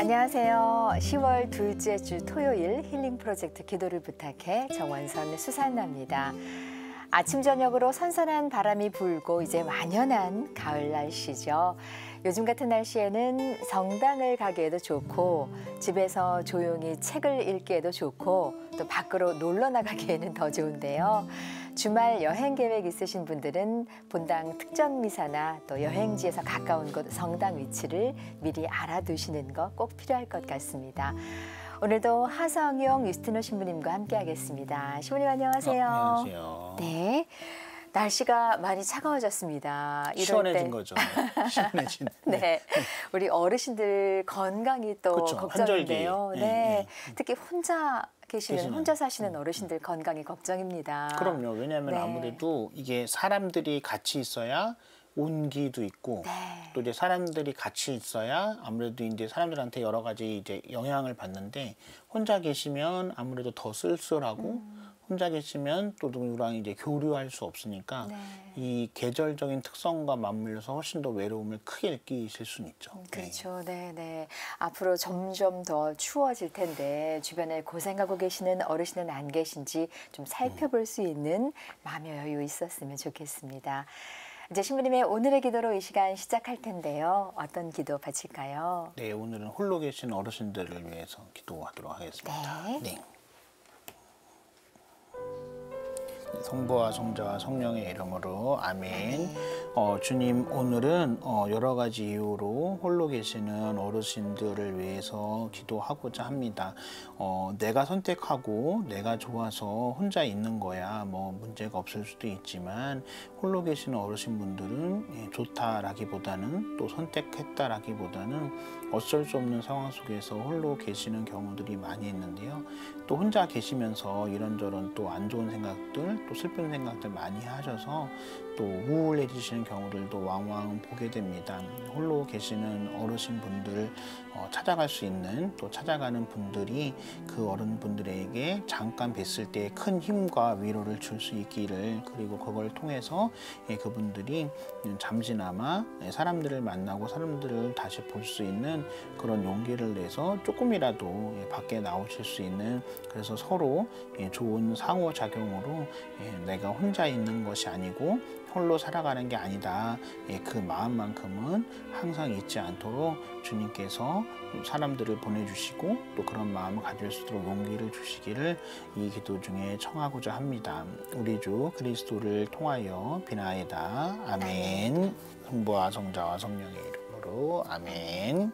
안녕하세요. 10월 둘째 주 토요일 힐링 프로젝트 기도를 부탁해 정원선 수산나입니다. 아침 저녁으로 선선한 바람이 불고 이제 완연한 가을 날씨죠. 요즘 같은 날씨에는 성당을 가기에도 좋고 집에서 조용히 책을 읽기에도 좋고 또 밖으로 놀러 나가기에는 더 좋은데요. 주말 여행 계획 있으신 분들은 본당 특전 미사나 또 여행지에서 가까운 곳 성당 위치를 미리 알아두시는 거 꼭 필요할 것 같습니다. 오늘도 하성용 유스티노 신부님과 함께하겠습니다. 신부님 안녕하세요. 안녕하세요. 네, 날씨가 많이 차가워졌습니다. 시원해진 거죠. 시원해진. 네, 우리 어르신들 건강이 또 그렇죠. 걱정인데요. 네, 네. 특히 혼자 계시는 혼자 사시는 어르신들 건강이 걱정입니다. 그럼요. 왜냐하면 네. 아무래도 이게 사람들이 같이 있어야 온기도 있고 네. 또 이제 사람들이 같이 있어야 아무래도 이제 사람들한테 여러 가지 이제 영향을 받는데 혼자 계시면 아무래도 더 쓸쓸하고 혼자 계시면 또 누구랑 이제 교류할 수 없으니까 네. 이 계절적인 특성과 맞물려서 훨씬 더 외로움을 크게 느끼실 수는 있죠. 그렇죠. 네, 네. 앞으로 점점 더 추워질 텐데 주변에 고생하고 계시는 어르신은 안 계신지 좀 살펴볼 수 있는 마음의 여유 있었으면 좋겠습니다. 이제 신부님의 오늘의 기도로 이 시간 시작할 텐데요. 어떤 기도 바칠까요? 네, 오늘은 홀로 계신 어르신들을 위해서 기도하도록 하겠습니다. 네. 네. 성부와 성자와 성령의 이름으로 아멘. 주님, 오늘은 여러 가지 이유로 홀로 계시는 어르신들을 위해서 기도하고자 합니다. 내가 선택하고 내가 좋아서 혼자 있는 거야 뭐 문제가 없을 수도 있지만 홀로 계시는 어르신분들은 좋다라기보다는 또 선택했다라기보다는 어쩔 수 없는 상황 속에서 홀로 계시는 경우들이 많이 있는데요. 또 혼자 계시면서 이런저런 또 안 좋은 생각들 또 슬픈 생각들 많이 하셔서 또 우울해지시는 경우들도 왕왕 보게 됩니다. 홀로 계시는 어르신분들 찾아갈 수 있는 또 찾아가는 분들이 그 어른분들에게 잠깐 뵀을 때 큰 힘과 위로를 줄 수 있기를 그리고 그걸 통해서 그분들이 잠시나마 사람들을 만나고 사람들을 다시 볼 수 있는 그런 용기를 내서 조금이라도 밖에 나오실 수 있는 그래서 서로 좋은 상호작용으로 내가 혼자 있는 것이 아니고 홀로 살아가는 게 아니다. 그 마음만큼은 항상 잊지 않도록 주님께서 사람들을 보내주시고 또 그런 마음을 가질 수 있도록 용기를 주시기를 이 기도 중에 청하고자 합니다. 우리 주 그리스도를 통하여 비나이다. 아멘. 성부와 성자와 성령의 이름으로 아멘.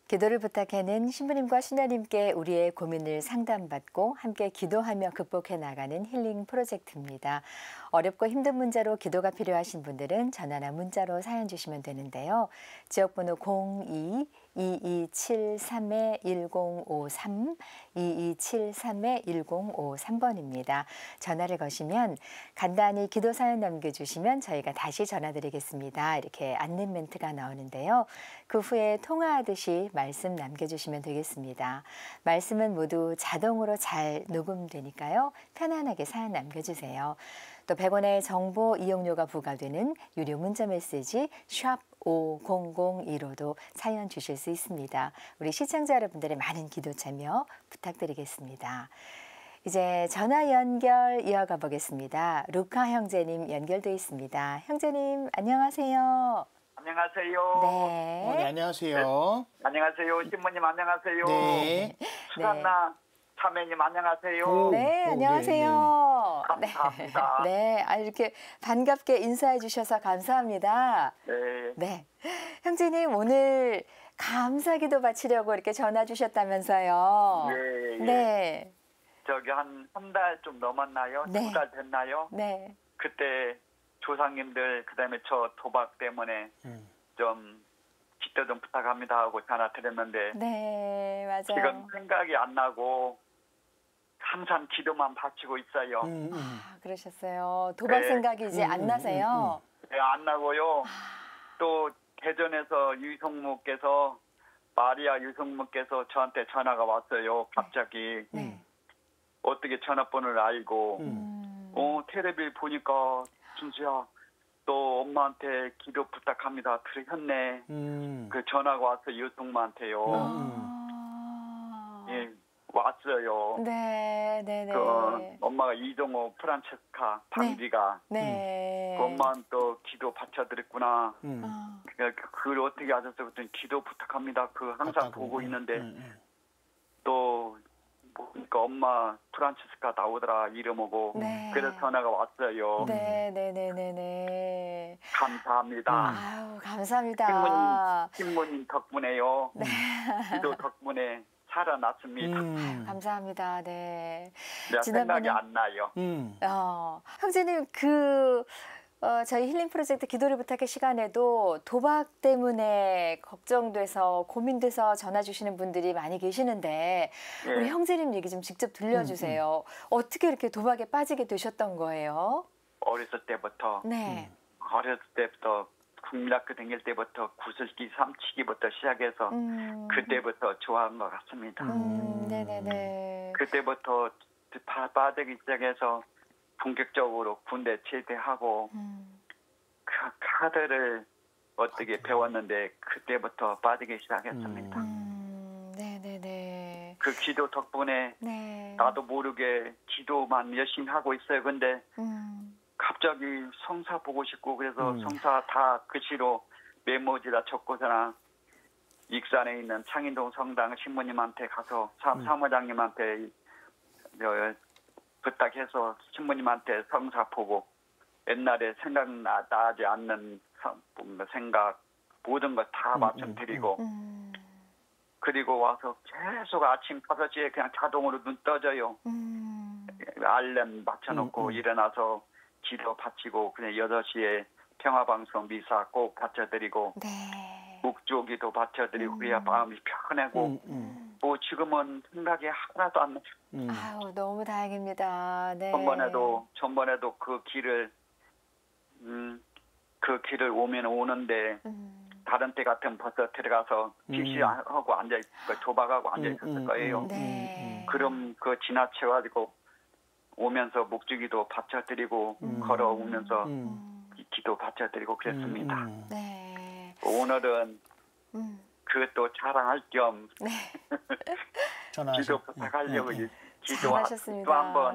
기도를 부탁해는 신부님과 신녀님께 우리의 고민을 상담받고 함께 기도하며 극복해 나가는 힐링 프로젝트입니다. 어렵고 힘든 문제로 기도가 필요하신 분들은 전화나 문자로 사연 주시면 되는데요. 지역번호 02-2273-1053, 2273-1053번입니다. 전화를 거시면 간단히 기도 사연 남겨주시면 저희가 다시 전화드리겠습니다. 이렇게 안내 멘트가 나오는데요. 그 후에 통화하듯이 말씀 남겨주시면 되겠습니다. 말씀은 모두 자동으로 잘 녹음되니까요. 편안하게 사연 남겨주세요. 또 100원의 정보 이용료가 부과되는 유료 문자 메시지 샵 5002로도 사연 주실 수 있습니다. 우리 시청자 여러분들의 많은 기도 참여 부탁드리겠습니다. 이제 전화 연결 이어가 보겠습니다. 루카 형제님 연결돼 있습니다. 형제님 안녕하세요. 안녕하세요. 네. 네, 안녕하세요. 안녕하세요. 신부님 안녕하세요. 네. 수산나 자매님 안녕하세요. 네, 안녕하세요. 감사합니다. 네, 이렇게 반갑게 인사해 주셔서 감사합니다. 네. 네. 형제님 오늘 감사기도 바치려고 이렇게 전화 주셨다면서요. 네. 예. 네. 저기 한 달 좀 넘었나요? 네. 2달 됐나요? 네. 그때 조상님들 그다음에 저 도박 때문에 좀 기도 좀 부탁합니다 하고 전화 드렸는데 네, 맞아요. 지금 생각이 안 나고 항상 기도만 바치고 있어요. 그러셨어요. 도박 네. 생각이 이제 안 나세요? 네, 안 나고요. 또 대전에서 유성무께서 마리아 유성모께서 저한테 전화가 왔어요. 갑자기. 네. 어떻게 전화번호를 알고 텔레비 보니까 준수야 너 엄마한테 기도 부탁합니다. 들으셨네. 그 전화가 왔어 유성모한테요. 예, 왔어요. 네, 네, 네. 그 엄마가 이동호 프란체스카 방비가 네. 그 엄마는 또 기도 받쳐드렸구나. 아, 그걸 어떻게 하셨어요? 그랬더니 기도 부탁합니다. 그 항상 봤다고. 보고 있는데 또 보니까 엄마 프란체스카 나오더라 이름하고 네. 그래서 전화가 왔어요. 네, 네, 네, 네, 네. 감사합니다. 아유, 감사합니다. 신부님 덕분에요. 네. 기도 덕분에 살아났습니다. 감사합니다. 네. 내가 지난번에 생각이 안 나요. 형제님 저희 힐링 프로젝트 기도를 부탁해 시간에도 도박 때문에 걱정돼서 고민돼서 전화 주시는 분들이 많이 계시는데 예. 우리 형제님 얘기 좀 직접 들려주세요. 어떻게 이렇게 도박에 빠지게 되셨던 거예요? 어렸을 때부터 네. 어렸을 때부터 국민학교 다닐 때부터 구슬기 삼치기부터 시작해서 그때부터 좋아한 것 같습니다. 네네네. 그때부터 빠지기 시작해서 본격적으로 군대 제대하고 그 카드를 어떻게 배웠는데 그때부터 빠지기 시작했습니다. 네네네. 그 기도 덕분에 네. 나도 모르게 기도만 열심히 하고 있어요. 근데 갑자기 성사 보고 싶고 그래서 성사 다 글씨로 메모지다 적고서나 익산에 있는 창인동 성당 신부님한테 가서 사무장님한테 부탁해서 신부님한테 성사 보고 옛날에 생각나지 않는 생각 모든 걸 다 말씀드리고 그리고 와서 계속 아침 5시에 그냥 자동으로 눈 떠져요. 알람 맞춰놓고 일어나서 기도 바치고 그냥 8시에 평화방송 미사 꼭 바쳐드리고 네. 묵조기도 바쳐드리고 그래야 마음이 편하고 뭐 지금은 생각이 하나도 안 나요. 아유, 너무 다행입니다. 네. 전번에도 그 길을 오면 오는데 다른 때 같으면 벌써 들어가서 TC하고 앉아있을 거예요. 조박하고 앉아있을 거예요. 네. 그럼 그 지나쳐가지고 오면서 목주기도 바쳐드리고 걸어오면서 기도 바쳐드리고 그랬습니다. 네. 오늘은 그것도 자랑할 겸 네. 기도 부탁하려고 잘하셨습니다.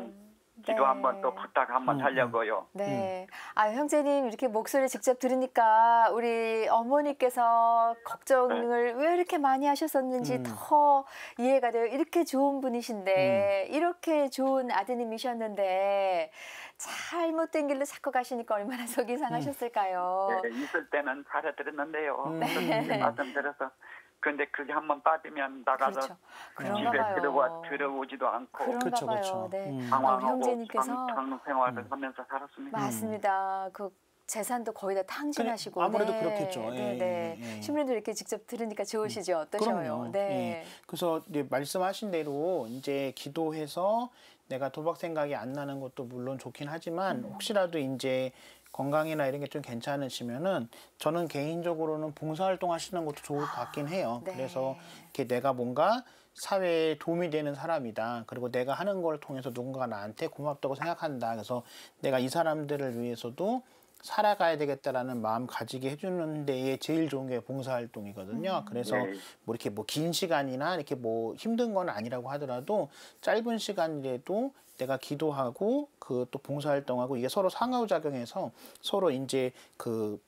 기도 한번 또 부탁 한번 하려고요. 네. 아, 형제님 이렇게 목소리 직접 들으니까 우리 어머니께서 걱정을 왜 이렇게 많이 하셨었는지 더 이해가 돼요. 이렇게 좋은 분이신데 이렇게 좋은 아드님이셨는데 잘못된 길로 자꾸 가시니까 얼마나 속이 상하셨을까요? 네, 있을 때는 잘해드렸는데요. 네. 말씀드려서. 근데 그게 한번 빠지면 나가서 그렇죠. 그런가 집에 봐요. 들어오지도 않고 그런가 그렇죠, 봐요. 그렇죠. 네. 우리 방황하고 형제님께서 장로 생활을 하면서 살았습니다. 맞습니다. 그 재산도 거의 다 탕진하시고 아무래도 그렇겠죠. 네, 예, 네. 예, 예. 신부님도 이렇게 직접 들으니까 좋으시죠? 어떠셔요? 그럼요. 네. 예. 그래서 이제 말씀하신 대로 이제 기도해서 내가 도박 생각이 안 나는 것도 물론 좋긴 하지만 혹시라도 이제 건강이나 이런 게 좀 괜찮으시면은 저는 개인적으로는 봉사활동 하시는 것도 좋을 것 같긴 해요. 네. 그래서 이렇게 내가 뭔가 사회에 도움이 되는 사람이다. 그리고 내가 하는 걸 통해서 누군가가 나한테 고맙다고 생각한다. 그래서 내가 이 사람들을 위해서도 살아가야 되겠다라는 마음 가지게 해주는 데에 제일 좋은 게 봉사활동이거든요. 그래서 네. 뭐 이렇게 뭐 긴 시간이나 이렇게 뭐 힘든 건 아니라고 하더라도 짧은 시간이라도 내가 기도하고 그 또 봉사활동하고 이게 서로 상호작용해서 서로 이제 그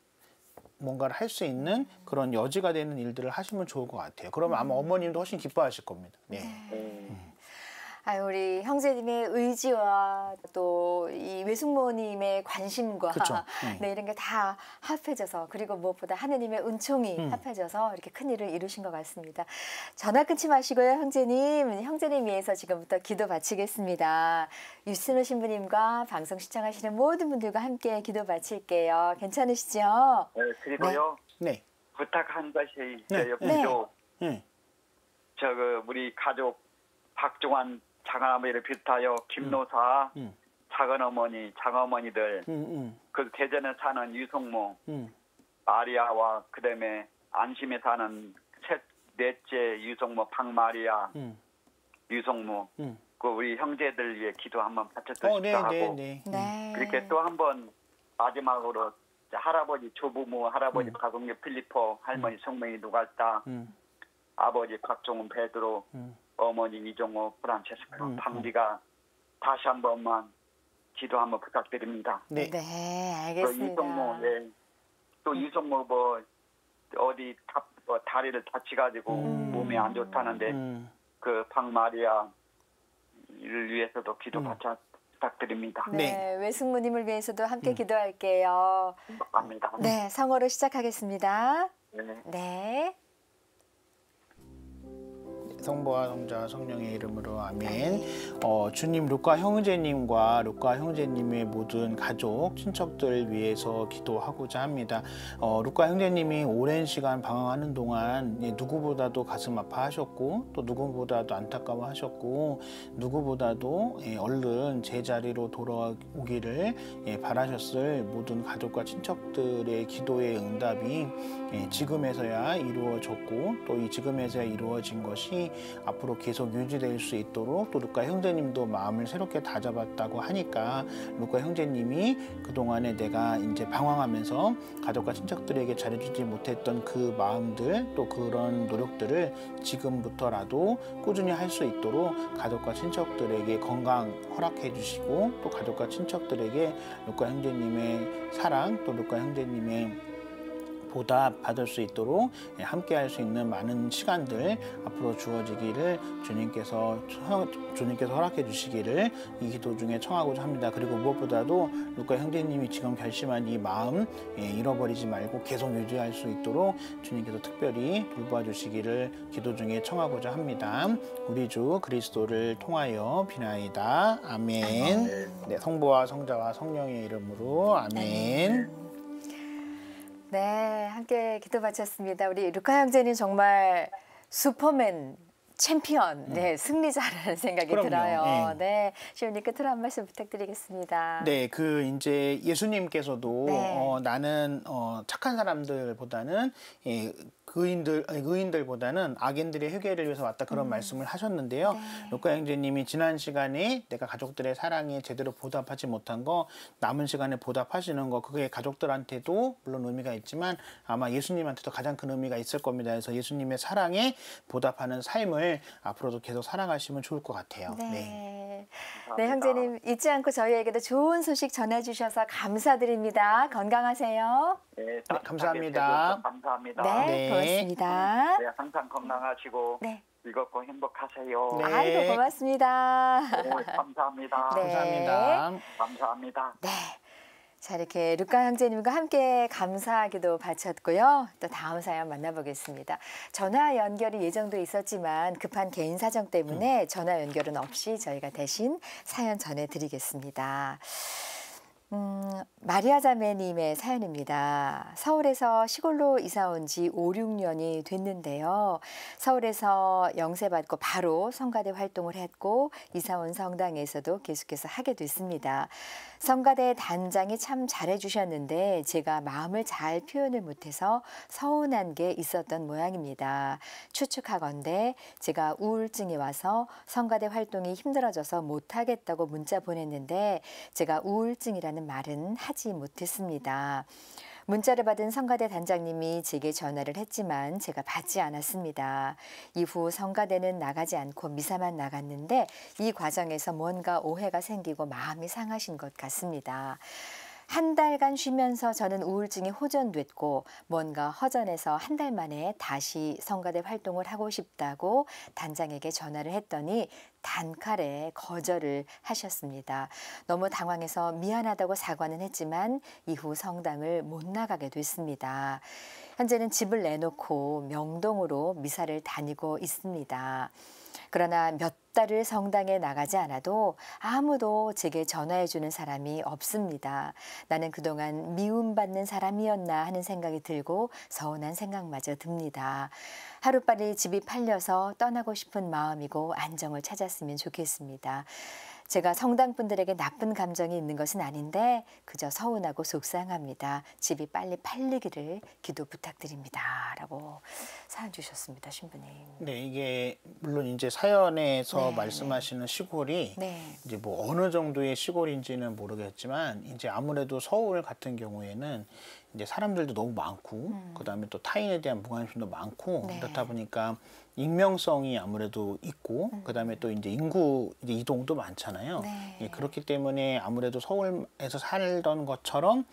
뭔가를 할 수 있는 그런 여지가 되는 일들을 하시면 좋을 것 같아요. 그러면 아마 어머님도 훨씬 기뻐하실 겁니다. 네. 아유, 우리 형제님의 의지와 또 이 외숙모님의 관심과 그쵸. 네, 이런 게 다 합해져서 그리고 무엇보다 하느님의 은총이 합해져서 이렇게 큰 일을 이루신 것 같습니다. 전화 끊지 마시고요, 형제님. 형제님 위해서 지금부터 기도 바치겠습니다. 유순호 신부님과 방송 시청하시는 모든 분들과 함께 기도 바칠게요. 괜찮으시죠? 네, 그리고요 네. 부탁한 것이 있어요. 네. 기도 네. 우리 가족 박종환 작은어머니를 비롯하여 김노사 작은어머니 장어머니들 그 대전에 사는 유성모 마리아와 그다음에 안심에 사는 셋 넷째 유성모, 박마리아, 유성모, 그 우리 형제들 위해 기도 한번 바쳤으면 네, 하고 네, 네. 네. 그렇게 또 한번 마지막으로 할아버지 조부모, 할아버지 박웅규 필리포, 할머니 성명이 누갈다, 아버지 박종훈 베드로, 어머니 이종호 프란체스코 방비가 다시 한 번만 기도 한번 부탁드립니다. 네. 네, 또 알겠습니다. 이성모, 네. 또 이성모 뭐 어디 다리를 다치가지고 몸이 안 좋다는데 그 박마리아 를 위해서도 기도 부탁드립니다. 네, 외숙모님을 위해서도 함께 기도할게요. 감사합니다. 네, 성어로 시작하겠습니다. 네. 네. 성부와 성자와 성령의 이름으로 아멘. 주님 루카 형제님과 루카 형제님의 모든 가족, 친척들 위해서 기도하고자 합니다. 루카 형제님이 오랜 시간 방황하는 동안 누구보다도 가슴 아파하셨고 또 누구보다도 안타까워하셨고 누구보다도 얼른 제자리로 돌아오기를 바라셨을 모든 가족과 친척들의 기도의 응답이 지금에서야 이루어졌고 또 이 지금에서야 이루어진 것이 앞으로 계속 유지될 수 있도록 또 루카 형제님도 마음을 새롭게 다잡았다고 하니까 루카 형제님이 그동안에 내가 이제 방황하면서 가족과 친척들에게 잘해주지 못했던 그 마음들 또 그런 노력들을 지금부터라도 꾸준히 할 수 있도록 가족과 친척들에게 건강 허락해 주시고 또 가족과 친척들에게 루카 형제님의 사랑 또 루카 형제님의 보답 받을 수 있도록 함께 할 수 있는 많은 시간들 앞으로 주어지기를 주님께서 허락해 주시기를 이 기도 중에 청하고자 합니다. 그리고 무엇보다도 루카 형제님이 지금 결심한 이 마음 잃어버리지 말고 계속 유지할 수 있도록 주님께서 특별히 돌봐 주시기를 기도 중에 청하고자 합니다. 우리 주 그리스도를 통하여 비나이다. 아멘. 네, 성부와 성자와 성령의 이름으로 아멘. 네, 함께 기도 바쳤습니다. 우리 루카 형제는 정말 슈퍼맨, 챔피언, 네, 승리자라는 생각이 그럼요. 들어요. 네, 시온님 끝으로 한 말씀 부탁드리겠습니다. 네, 그 이제 예수님께서도 네. 나는 착한 사람들보다는 의인들보다는 악인들의 회개를 위해서 왔다 그런 말씀을 하셨는데요. 네. 루카 형제님이 지난 시간에 내가 가족들의 사랑에 제대로 보답하지 못한 거 남은 시간에 보답하시는 거 그게 가족들한테도 물론 의미가 있지만 아마 예수님한테도 가장 큰 의미가 있을 겁니다. 그래서 예수님의 사랑에 보답하는 삶을 앞으로도 계속 살아가시면 좋을 것 같아요. 네. 네, 형제님 잊지 않고 저희에게도 좋은 소식 전해주셔서 감사드립니다. 건강하세요. 네, 감사합니다. 감사합니다. 네, 네. 고맙습니다. 네, 항상 건강하시고 네. 즐겁고 행복하세요. 네. 아이고 고맙습니다. 네, 감사합니다. 네. 감사합니다. 감사합니다. 네. 자, 이렇게 루카 형제님과 함께 감사하기도 바쳤고요. 또 다음 사연 만나보겠습니다. 전화 연결이 예정돼 있었지만 급한 개인 사정 때문에 전화 연결은 없이 저희가 대신 사연 전해드리겠습니다. 마리아 자매님의 사연입니다. 서울에서 시골로 이사 온 지 5, 6년이 됐는데요. 서울에서 영세 받고 바로 성가대 활동을 했고 이사 온 성당에서도 계속해서 하게 됐습니다. 성가대 단장이 참 잘해주셨는데 제가 마음을 잘 표현을 못해서 서운한 게 있었던 모양입니다. 추측하건대 제가 우울증이 와서 성가대 활동이 힘들어져서 못하겠다고 문자 보냈는데 제가 우울증이라는 말은 하지 못했습니다. 문자를 받은 성가대 단장님이 제게 전화를 했지만 제가 받지 않았습니다. 이후 성가대는 나가지 않고 미사만 나갔는데 이 과정에서 뭔가 오해가 생기고 마음이 상하신 것 같습니다. 한 달간 쉬면서 저는 우울증이 호전됐고 뭔가 허전해서 한 달 만에 다시 성가대 활동을 하고 싶다고 단장에게 전화를 했더니 단칼에 거절을 하셨습니다. 너무 당황해서 미안하다고 사과는 했지만 이후 성당을 못 나가게 됐습니다. 현재는 집을 내놓고 명동으로 미사를 다니고 있습니다. 그러나 몇 달을 성당에 나가지 않아도 아무도 제게 전화해주는 사람이 없습니다. 나는 그동안 미움받는 사람이었나 하는 생각이 들고 서운한 생각마저 듭니다. 하루빨리 집이 팔려서 떠나고 싶은 마음이고 안정을 찾았으면 좋겠습니다. 제가 성당분들에게 나쁜 감정이 있는 것은 아닌데 그저 서운하고 속상합니다. 집이 빨리 팔리기를 기도 부탁드립니다. 라고 사연 주셨습니다. 신부님. 네, 이게 물론 이제 사연에서 네, 말씀하시는 시골이 네. 이제 뭐 어느 정도의 시골인지는 모르겠지만 이제 아무래도 서울 같은 경우에는 이제 사람들도 너무 많고 그다음에 또 타인에 대한 무관심도 많고 네. 그렇다 보니까 익명성이 아무래도 있고 그다음에 또 이제 인구 이제 이동도 많잖아요. 네. 예, 그렇기 때문에 아무래도 서울에서 살던 것처럼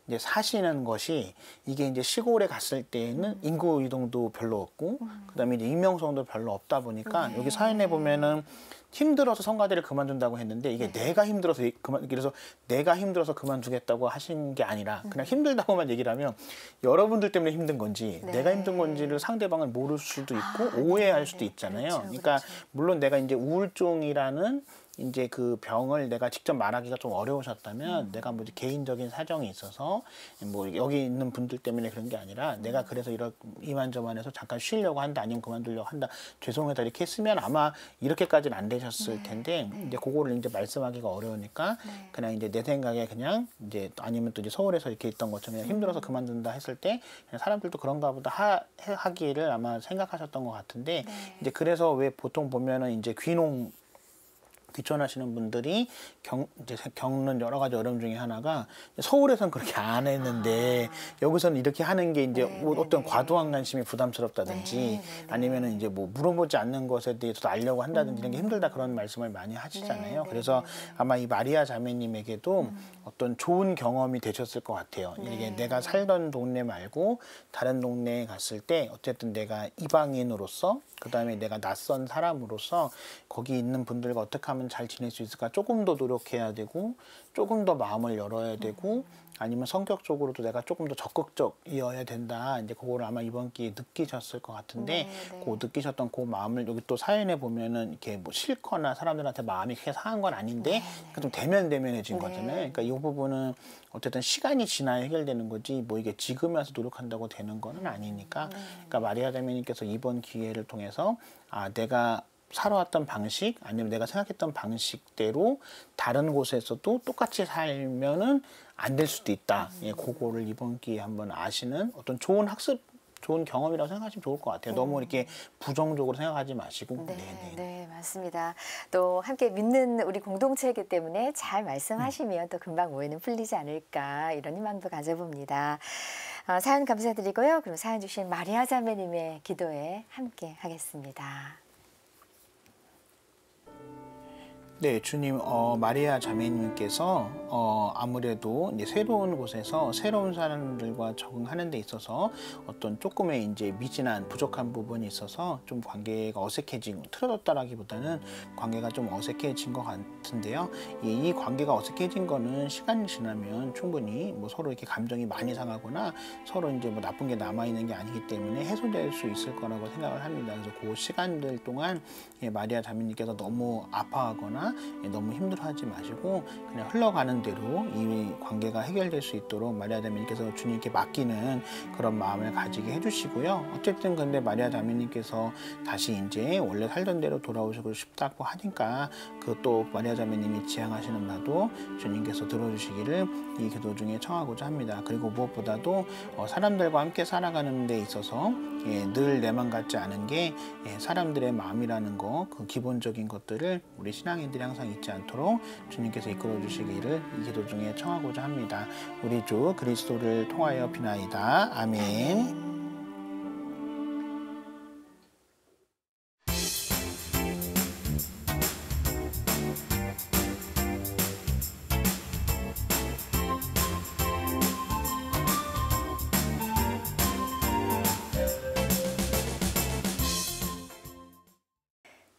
이제 사시는 것이 이게 이제 시골에 갔을 때에는 인구 이동도 별로 없고 그다음에 이제 익명성도 별로 없다 보니까 네. 여기 사연에 보면은 힘들어서 성가대를 그만둔다고 했는데 이게 내가 힘들어서 그래서 내가 힘들어서 그만두겠다고 하신 게 아니라 그냥 힘들다고만 얘기를 하면 여러분들 때문에 힘든 건지 네. 내가 힘든 건지를 상대방은 모를 수도 있고 오해할 수도 있잖아요. 그렇죠, 그러니까 그렇죠. 물론 내가 이제 우울증이라는 이제 그 병을 내가 직접 말하기가 좀 어려우셨다면 내가 뭐 개인적인 사정이 있어서 뭐 여기 있는 분들 때문에 그런 게 아니라 내가 그래서 이만저만해서 잠깐 쉬려고 한다 아니면 그만두려고 한다 죄송하다 이렇게 했으면 아마 이렇게까지는 안 되셨을 텐데 이제 그거를 이제 말씀하기가 어려우니까 그냥 이제 내 생각에 그냥 이제 아니면 또 이제 서울에서 이렇게 있던 것처럼 그냥 힘들어서 그만둔다 했을 때 그냥 사람들도 그런가 보다 하기를 아마 생각하셨던 것 같은데 이제 그래서 왜 보통 보면은 이제 귀촌하시는 분들이 이제 겪는 여러 가지 어려움 중에 하나가 서울에서는 그렇게 안 했는데 여기서는 이렇게 하는 게 이제 뭐 어떤 과도한 관심이 부담스럽다든지 아니면은 이제 뭐 물어보지 않는 것에 대해서 알려고 한다든지 이런 게 힘들다 그런 말씀을 많이 하시잖아요. 그래서 아마 이 마리아 자매님에게도 어떤 좋은 경험이 되셨을 것 같아요. 이게 내가 살던 동네 말고 다른 동네에 갔을 때 어쨌든 내가 이방인으로서 그다음에 내가 낯선 사람으로서 거기 있는 분들과 어떻게 하면 잘 지낼 수 있을까 조금 더 노력해야 되고 조금 더 마음을 열어야 되고 아니면 성격적으로도 내가 조금 더 적극적이어야 된다. 이제 그거를 아마 이번 기회에 느끼셨을 것 같은데 그 느끼셨던 그 마음을 여기 또 사연에 보면은 이렇게 뭐 싫거나 사람들한테 마음이 크게 상한 건 아닌데 좀 대면대면해진 거잖아요. 그러니까 이 부분은 어쨌든 시간이 지나야 해결되는 거지 뭐 이게 지금 와서 노력한다고 되는 거는 아니니까 그러니까 마리아 자매님께서 이번 기회를 통해서 내가 살아왔던 방식 아니면 내가 생각했던 방식대로 다른 곳에서도 똑같이 살면은 안 될 수도 있다. 예, 그거를 이번 기회에 한번 아시는 어떤 좋은 학습, 좋은 경험이라고 생각하시면 좋을 것 같아요. 너무 이렇게 부정적으로 생각하지 마시고. 네, 맞습니다. 또 함께 믿는 우리 공동체이기 때문에 잘 말씀하시면 또 금방 오해는 풀리지 않을까 이런 희망도 가져봅니다. 사연 감사드리고요. 그럼 사연 주신 마리아 자매님의 기도에 함께 하겠습니다. 네, 주님, 마리아 자매님께서 아무래도 이제 새로운 곳에서 새로운 사람들과 적응하는 데 있어서 어떤 조금의 이제 미진한 부족한 부분이 있어서 좀 관계가 어색해진, 틀어졌다라기보다는 관계가 좀 어색해진 것 같은데요. 이 관계가 어색해진 거는 시간이 지나면 충분히 뭐 서로 이렇게 감정이 많이 상하거나 서로 이제 뭐 나쁜 게 남아있는 게 아니기 때문에 해소될 수 있을 거라고 생각을 합니다. 그래서 그 시간들 동안 마리아 자매님께서 너무 아파하거나 너무 힘들어하지 마시고 그냥 흘러가는 대로 이 관계가 해결될 수 있도록 마리아 자매님께서 주님께 맡기는 그런 마음을 가지게 해주시고요. 어쨌든 근데 마리아 자매님께서 다시 이제 원래 살던 대로 돌아오시고 싶다고 하니까 그 또 마리아 자매님이 지향하시는 바도 주님께서 들어주시기를 이 기도 중에 청하고자 합니다. 그리고 무엇보다도 사람들과 함께 살아가는 데 있어서 늘 내만 같지 않은 게 사람들의 마음이라는 거 그 기본적인 것들을 우리 신앙인들이 항상 잊지 않도록 주님께서 이끌어 주시기를 이 기도 중에 청하고자 합니다. 우리 주 그리스도를 통하여 비나이다. 아멘.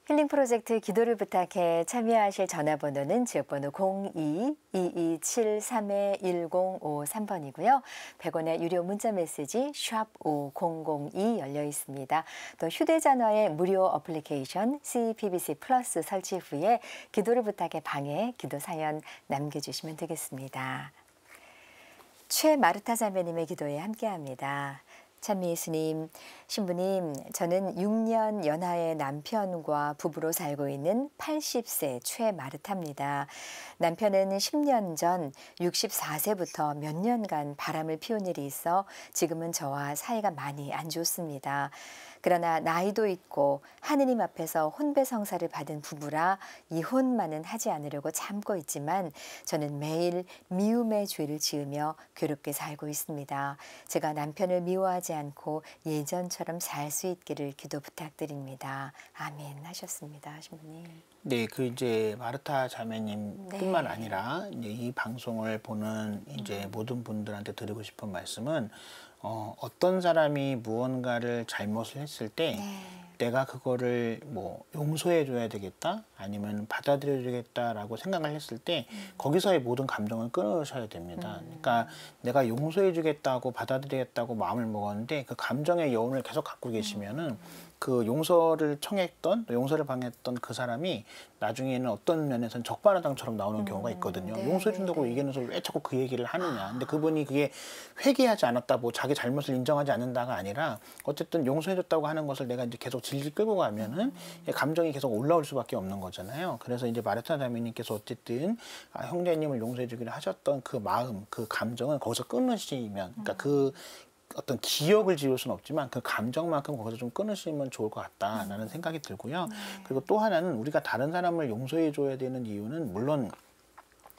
힐링 프로젝트 기도를 부탁해 참여하실 전화번호는 지역번호 02-2273-1053번이고요. 100원의 유료 문자 메시지 샵 5002 열려 있습니다. 또 휴대전화의 무료 어플리케이션 CPBC 플러스 설치 후에 기도를 부탁해 방에 기도 사연 남겨주시면 되겠습니다. 최마르타 자매님의 기도에 함께합니다. 찬미 예수님, 신부님, 저는 6년 연하의 남편과 부부로 살고 있는 80세 최마르타입니다. 남편은 10년 전 64세부터 몇 년간 바람을 피운 일이 있어 지금은 저와 사이가 많이 안 좋습니다. 그러나 나이도 있고 하느님 앞에서 혼배성사를 받은 부부라 이혼만은 하지 않으려고 참고 있지만 저는 매일 미움의 죄를 지으며 괴롭게 살고 있습니다. 제가 남편을 미워하지 않고 예전처럼 살 수 있기를 기도 부탁드립니다. 아멘 하셨습니다. 신부님. 네, 그 이제 마르타 자매님뿐만 네. 아니라 이제 이 방송을 보는 이제 모든 분들한테 드리고 싶은 말씀은 어떤 사람이 무언가를 잘못을 했을 때 네. 내가 그거를 뭐 용서해 줘야 되겠다 아니면 받아들여 주겠다라고 생각을 했을 때 거기서의 모든 감정을 끊으셔야 됩니다. 그러니까 내가 용서해 주겠다고 받아들이겠다고 마음을 먹었는데 그 감정의 여운을 계속 갖고 계시면은 그 용서를 청했던 용서를 방했던 그 사람이 나중에는 어떤 면에서는 적반하장처럼 나오는 경우가 있거든요. 네, 용서해 준다고 네. 얘기하면서 왜 자꾸 그 얘기를 하느냐. 근데 그분이 그게 회개하지 않았다, 뭐 자기 잘못을 인정하지 않는다가 아니라 어쨌든 용서해 줬다고 하는 것을 내가 이제 계속 질질 끌고 가면은 감정이 계속 올라올 수밖에 없는 거잖아요. 그래서 이제 마르타 자매님께서 어쨌든 형제님을 용서해 주기를 하셨던 그 마음, 그 감정은 거기서 끊으시면, 그러니까 그 어떤 기억을 지울 수는 없지만 그 감정만큼 거기서 좀 끊으시면 좋을 것 같다라는 생각이 들고요. 그리고 또 하나는 우리가 다른 사람을 용서해 줘야 되는 이유는 물론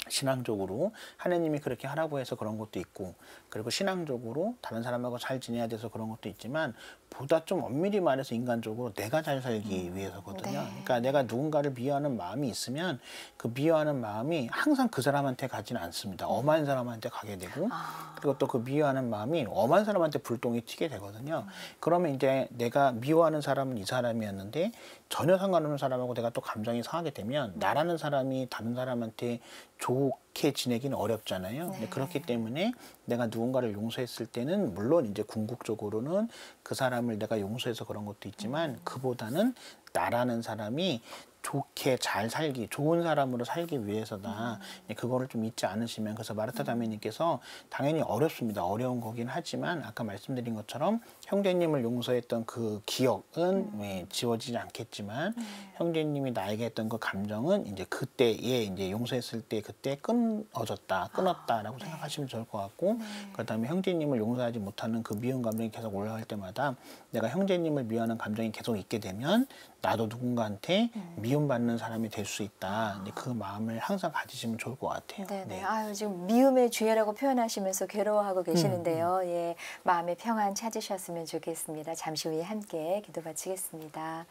신앙적으로 하나님이 그렇게 하라고 해서 그런 것도 있고, 그리고 신앙적으로 다른 사람하고 잘 지내야 돼서 그런 것도 있지만 보다 좀 엄밀히 말해서 인간적으로 내가 잘 살기 위해서거든요. 네. 그러니까 내가 누군가를 미워하는 마음이 있으면 그 미워하는 마음이 항상 그 사람한테 가지는 않습니다. 엄한 사람한테 가게 되고, 그리고 또 그 미워하는 마음이 엄한 사람한테 불똥이 튀게 되거든요. 그러면 이제 내가 미워하는 사람은 이 사람이었는데 전혀 상관없는 사람하고 내가 또 감정이 상하게 되면 나라는 사람이 다른 사람한테 좋게 지내기는 어렵잖아요. 근데 그렇기 때문에 내가 누군가를 용서했을 때는 물론 이제 궁극적으로는 그 사람을 내가 용서해서 그런 것도 있지만 그보다는 나라는 사람이 좋게 잘 살기, 좋은 사람으로 살기 위해서다. 그거를 좀 잊지 않으시면, 그래서 마르타 자매님께서 당연히 어렵습니다. 어려운 거긴 하지만 아까 말씀드린 것처럼 형제님을 용서했던 그 기억은 지워지지 않겠지만 형제님이 나에게 했던 그 감정은 이제 그때에 이제 용서했을 때 그때 끊었다라고 생각하시면 좋을 것 같고, 그다음에 형제님을 용서하지 못하는 그 미운 감정이 계속 올라갈 때마다 내가 형제님을 미워하는 감정이 계속 있게 되면 나도 누군가한테 미움받는 사람이 될 수 있다. 이제 그 마음을 항상 가지시면 좋을 것 같아요. 네네. 네. 아유, 지금 미움의 죄라고 표현하시면서 괴로워하고 계시는데요. 예, 마음의 평안 찾으셨으면 좋겠습니다. 잠시 후에 함께 기도 바치겠습니다.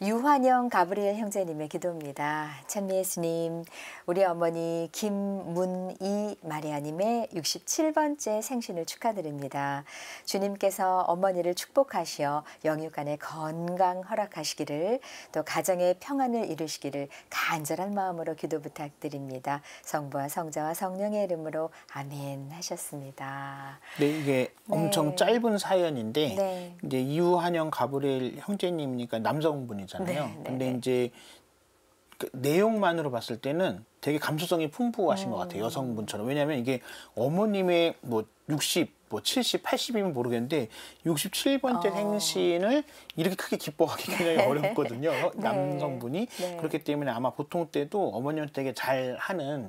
유환영 가브리엘 형제님의 기도입니다. 찬미 예수님, 우리 어머니 김문희 마리아님의 67번째 생신을 축하드립니다. 주님께서 어머니를 축복하시어 영육간의 건강 허락하시기를, 또 가정의 평안을 이루시기를 간절한 마음으로 기도 부탁드립니다. 성부와 성자와 성령의 이름으로 아멘 하셨습니다. 네, 이게 엄청 짧은 사연인데 네. 이제 이유한영 가브리엘 형제님이니까 남성분이잖아요. 네, 근데 네. 이제 그 내용만으로 봤을 때는 되게 감수성이 풍부하신 것 같아요. 여성분처럼. 왜냐하면 이게 어머님의 뭐 60, 뭐 70, 80이면 모르겠는데 67번째 생신을 이렇게 크게 기뻐하기 굉장히 어렵거든요. 남성분이. 네. 그렇기 때문에 아마 보통 때도 어머님한테 되게 잘하는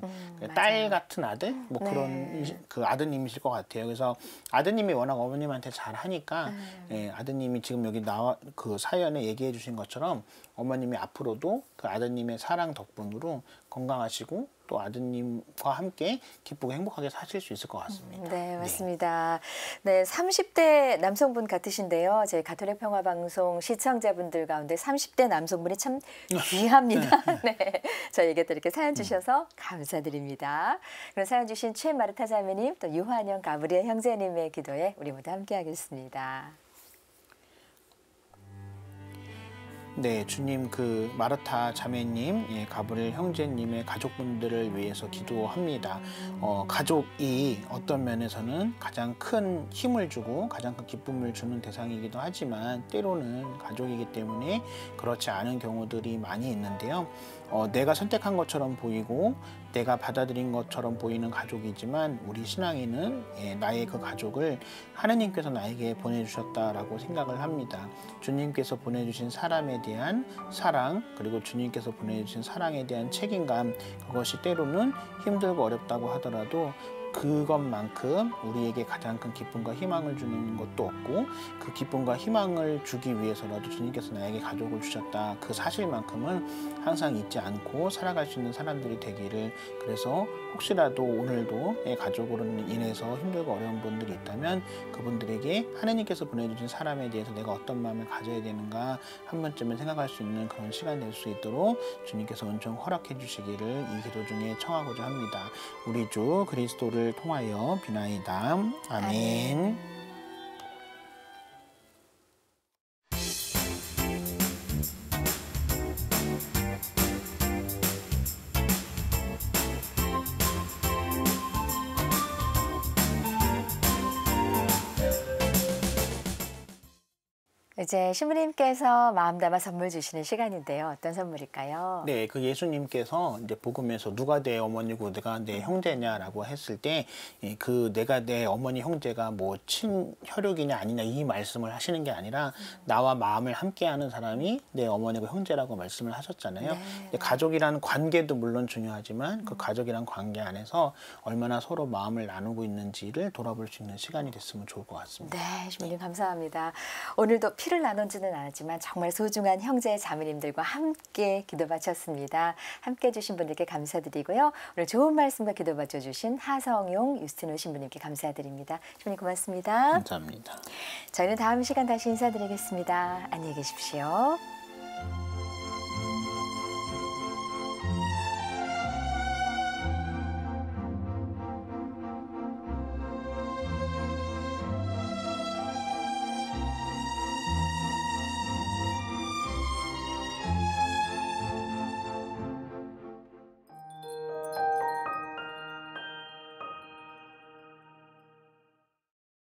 딸 같은 아들? 뭐 그런 그 아드님이실 것 같아요. 그래서 아드님이 워낙 어머님한테 잘하니까 예, 아드님이 지금 여기 나와 그 사연에 얘기해 주신 것처럼 어머님이 앞으로도 그 아드님의 사랑 덕분으로 건강하시고 또 아드님과 함께 기쁘고 행복하게 사실 수 있을 것 같습니다. 네, 맞습니다. 네, 30대 남성분 같으신데요. 저희 가톨릭 평화방송 시청자분들 가운데 30대 남성분이 참 귀합니다. 네, 저희에게 또 이렇게 사연 주셔서 감사드립니다. 그럼 사연 주신 최마르타 자매님, 또 유한영 가브리엘 형제님의 기도에 우리 모두 함께 하겠습니다. 네, 주님 그 마르타 자매님, 예, 가브리엘 형제님의 가족분들을 위해서 기도합니다. 가족이 어떤 면에서는 가장 큰 힘을 주고 가장 큰 기쁨을 주는 대상이기도 하지만 때로는 가족이기 때문에 그렇지 않은 경우들이 많이 있는데요. 내가 선택한 것처럼 보이고 내가 받아들인 것처럼 보이는 가족이지만 우리 신앙에는 나의 그 가족을 하느님께서 나에게 보내주셨다라고 생각을 합니다. 주님께서 보내주신 사람에 대한 사랑, 그리고 주님께서 보내주신 사랑에 대한 책임감, 그것이 때로는 힘들고 어렵다고 하더라도 그것만큼 우리에게 가장 큰 기쁨과 희망을 주는 것도 없고, 그 기쁨과 희망을 주기 위해서라도 주님께서 나에게 가족을 주셨다, 그 사실만큼은 항상 잊지 않고 살아갈 수 있는 사람들이 되기를. 그래서 혹시라도 오늘도 가족으로 인해서 힘들고 어려운 분들이 있다면 그분들에게 하나님께서 보내주신 사람에 대해서 내가 어떤 마음을 가져야 되는가 한 번쯤은 생각할 수 있는 그런 시간 될 수 있도록 주님께서 은총 허락해 주시기를 이 기도 중에 청하고자 합니다. 우리 주 그리스도를 통하여 비나이다. 아멘. 이제 신부님께서 마음 담아 선물 주시는 시간인데요. 어떤 선물일까요? 네, 그 예수님께서 이제 복음에서 누가 내 어머니고 내가 내 형제냐라고 했을 때, 그 내가 내 어머니 형제가 뭐 친혈육이냐 아니냐 이 말씀을 하시는 게 아니라 나와 마음을 함께하는 사람이 내 어머니고 형제라고 말씀을 하셨잖아요. 네. 가족이라는 관계도 물론 중요하지만 그 가족이란 관계 안에서 얼마나 서로 마음을 나누고 있는지를 돌아볼 수 있는 시간이 됐으면 좋을 것 같습니다. 네, 신부님 감사합니다. 오늘도 피를 나누지는 않았지만 정말 소중한 형제 자매님들과 함께 기도 바쳤습니다. 함께 해주신 분들께 감사드리고요. 오늘 좋은 말씀과 기도 바쳐주신 하성용 유스티노 신부님께 감사드립니다. 신부님 고맙습니다. 감사합니다. 저희는 다음 시간 다시 인사드리겠습니다. 안녕히 계십시오.